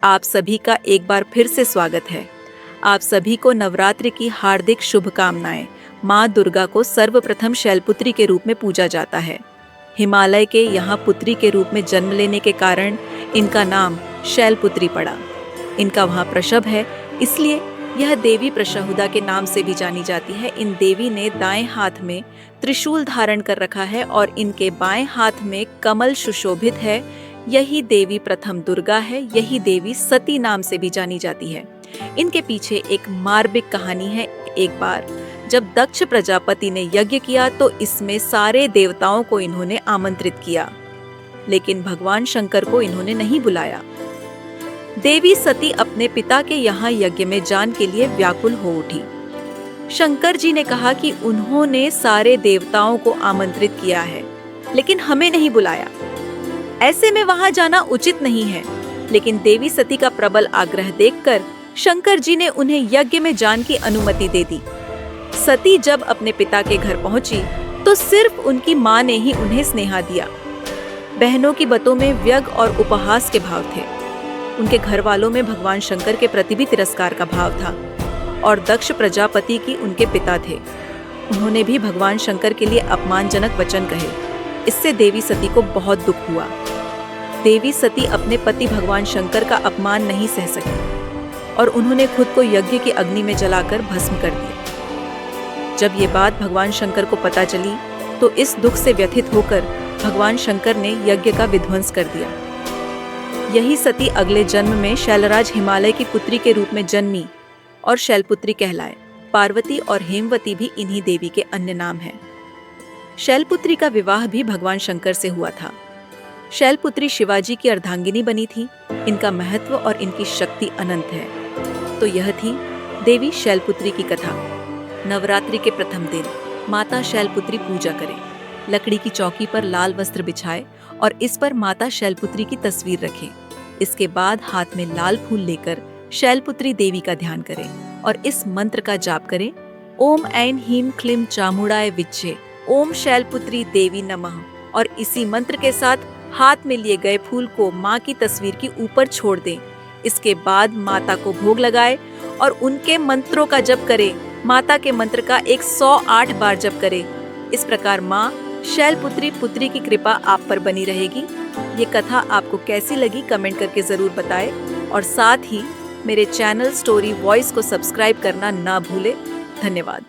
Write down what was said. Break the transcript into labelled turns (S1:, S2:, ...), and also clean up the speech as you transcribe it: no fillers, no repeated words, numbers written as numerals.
S1: आप सभी का एक बार फिर से स्वागत है। आप सभी को नवरात्रि की हार्दिक शुभकामनाएं। माँ दुर्गा को सर्वप्रथम शैलपुत्री के रूप में पूजा जाता है। हिमालय के यहाँ पुत्री के रूप में जन्म लेने के कारण इनका नाम शैलपुत्री पड़ा। इनका वहाँ प्रसव है, इसलिए यह देवी प्रसहुदा के नाम से भी जानी जाती है। इन देवी ने दाएं हाथ में त्रिशूल धारण कर रखा है और इनके बाएं हाथ में कमल सुशोभित है। यही देवी प्रथम दुर्गा है। यही देवी सती नाम से भी जानी जाती है। इनके पीछे एक मार्मिक कहानी है। एक बार जब दक्ष प्रजापति ने यज्ञ किया तो इसमें सारे देवताओं को इन्होंने आमंत्रित किया, लेकिन भगवान शंकर को इन्होंने नहीं बुलाया। देवी सती अपने पिता के यहाँ यज्ञ में जान के लिए व्याकुल हो उठी। शंकर जी ने कहा कि उन्होंने सारे देवताओं को आमंत्रित किया है, लेकिन हमें नहीं बुलाया। ऐसे में वहां जाना उचित नहीं है। लेकिन देवी सती का प्रबल आग्रह देखकर शंकर जी ने उन्हें यज्ञ में जान की अनुमति दे दी। सती जब अपने पिता के घर पहुंची तो सिर्फ उनकी मां ने ही उन्हें स्नेहा दिया। बहनों की बातों में व्यंग और उपहास के भाव थे। उनके घर वालों में भगवान शंकर के प्रति भी तिरस्कार का भाव था और दक्ष प्रजापति की उनके पिता थे। उन्होंने भी भगवान शंकर के लिए अपमानजनक वचन कहे। इससे देवी सती को बहुत दुख हुआ। देवी सती अपने पति भगवान शंकर का अपमान नहीं सह सकी और उन्होंने खुद को यज्ञ की अग्नि में जलाकर भस्म कर दिया। जब ये बात भगवान शंकर को पता चली तो इस दुख से व्यथित होकर भगवान शंकर ने यज्ञ का विध्वंस कर दिया। यही सती अगले जन्म में शैलराज हिमालय की पुत्री के रूप में जन्मी और शैलपुत्री कहलाए। पार्वती और हेमवती भी इन्हीं देवी के अन्य नाम हैं। शैलपुत्री का विवाह भी भगवान शंकर से हुआ था। शैलपुत्री शिवाजी की अर्धांगिनी बनी थी। इनका महत्व और इनकी शक्ति अनंत है। तो यह थी देवी शैलपुत्री की कथा। नवरात्रि के प्रथम दिन माता शैलपुत्री पूजा करें। लकड़ी की चौकी पर लाल वस्त्र बिछाए और इस पर माता शैलपुत्री की तस्वीर रखें। इसके बाद हाथ में लाल फूल लेकर शैलपुत्री देवी का ध्यान करें और इस मंत्र का जाप करें। ओम ऐं ह्रीं क्लीं चामुंडाय विच्चे, ओम शैलपुत्री देवी नमः। और इसी मंत्र के साथ हाथ में लिए गए फूल को माँ की तस्वीर के ऊपर छोड़ दें। इसके बाद माता को भोग लगाए और उनके मंत्रों का जप करें। माता के मंत्र का 108 बार जप करें। इस प्रकार माँ शैलपुत्री पुत्री की कृपा आप पर बनी रहेगी। ये कथा आपको कैसी लगी कमेंट करके जरूर बताएं और साथ ही मेरे चैनल स्टोरी वॉइस को सब्सक्राइब करना ना भूले। धन्यवाद।